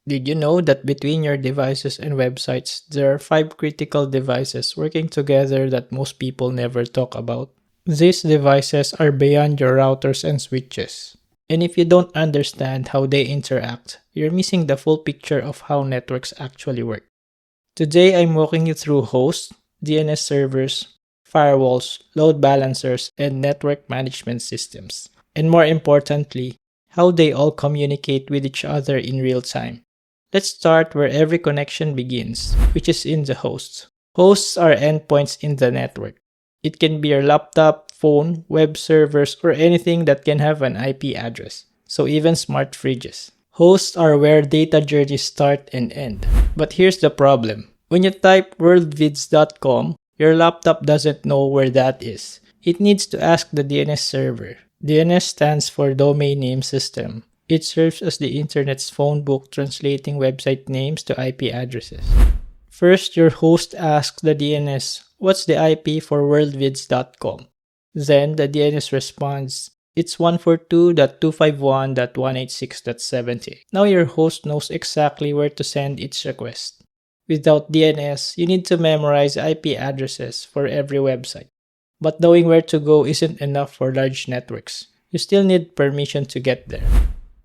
Did you know that between your devices and websites, there are 5 critical devices working together that most people never talk about? These devices are beyond your routers and switches. And if you don't understand how they interact, you're missing the full picture of how networks actually work. Today, I'm walking you through hosts, DNS servers, firewalls, load balancers, and network management systems. And more importantly, how they all communicate with each other in real time. Let's start where every connection begins, which is in the hosts. Hosts are endpoints in the network. It can be your laptop, phone, web servers, or anything that can have an IP address, so even smart fridges. Hosts are where data journeys start and end. But here's the problem. When you type worldvids.com, your laptop doesn't know where that is. It needs to ask the DNS server. DNS stands for Domain Name System. It serves as the internet's phone book translating website names to IP addresses. First, your host asks the DNS, "What's the IP for worldvids.com?" Then the DNS responds, "It's 142.251.186.70." Now your host knows exactly where to send its request. Without DNS, you need to memorize IP addresses for every website. But knowing where to go isn't enough for large networks. You still need permission to get there.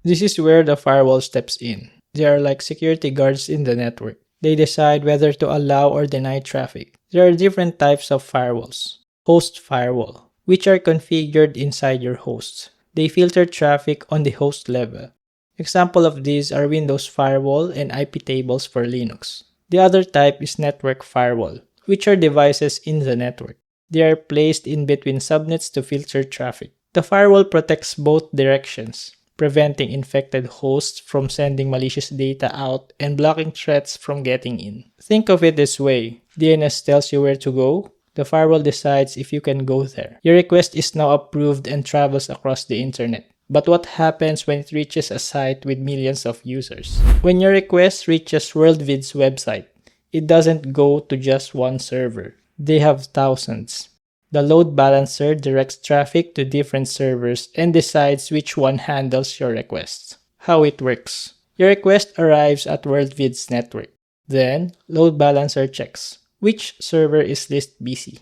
This is where the firewall steps in. They are like security guards in the network. They decide whether to allow or deny traffic. There are different types of firewalls. Host firewall, which are configured inside your hosts. They filter traffic on the host level. Example of these are Windows Firewall and IP tables for Linux. The other type is network firewall, which are devices in the network. They are placed in between subnets to filter traffic. The firewall protects both directions, preventing infected hosts from sending malicious data out and blocking threats from getting in. Think of it this way. DNS tells you where to go. The firewall decides if you can go there. Your request is now approved and travels across the internet. But what happens when it reaches a site with millions of users? When your request reaches WorldVid's website, it doesn't go to just one server. They have thousands. The load balancer directs traffic to different servers and decides which one handles your request. How it works. Your request arrives at WorldVid's network. Then, load balancer checks which server is least busy.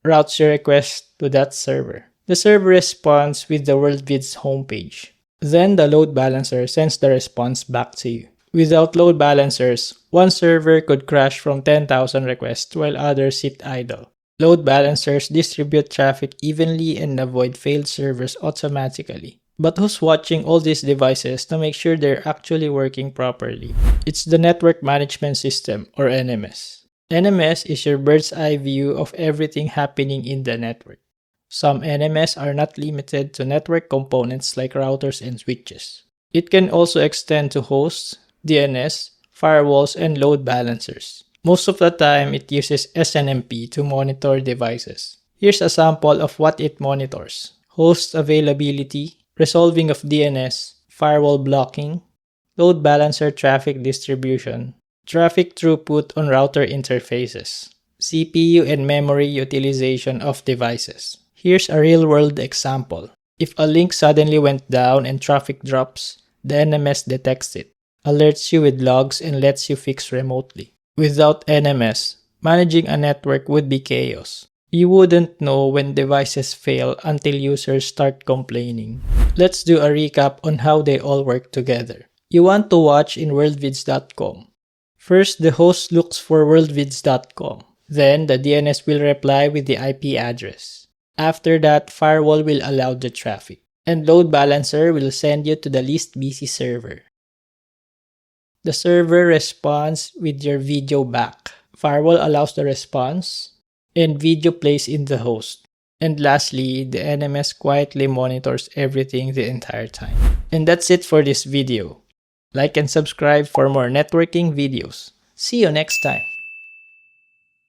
Routes your request to that server. The server responds with the WorldVid's homepage. Then the load balancer sends the response back to you. Without load balancers, one server could crash from 10,000 requests while others sit idle. Load balancers distribute traffic evenly and avoid failed servers automatically. But who's watching all these devices to make sure they're actually working properly? It's the Network Management System, or NMS. NMS is your bird's eye view of everything happening in the network. Some NMS are not limited to network components like routers and switches. It can also extend to hosts, DNS, firewalls, and load balancers. Most of the time, it uses SNMP to monitor devices. Here's a sample of what it monitors: host availability, resolving of DNS, firewall blocking, load balancer traffic distribution, traffic throughput on router interfaces, CPU and memory utilization of devices. Here's a real-world example. If a link suddenly went down and traffic drops, the NMS detects it, alerts you with logs, and lets you fix remotely. Without NMS, managing a network would be chaos. You wouldn't know when devices fail until users start complaining. Let's do a recap on how they all work together. You want to watch in worldvids.com. First, the host looks for worldvids.com. Then, the DNS will reply with the IP address. After that, firewall will allow the traffic. And load balancer will send you to the least busy server. The server responds with your video back. Firewall allows the response, and video plays in the host. And lastly, the NMS quietly monitors everything the entire time. And that's it for this video. Like and subscribe for more networking videos. See you next time.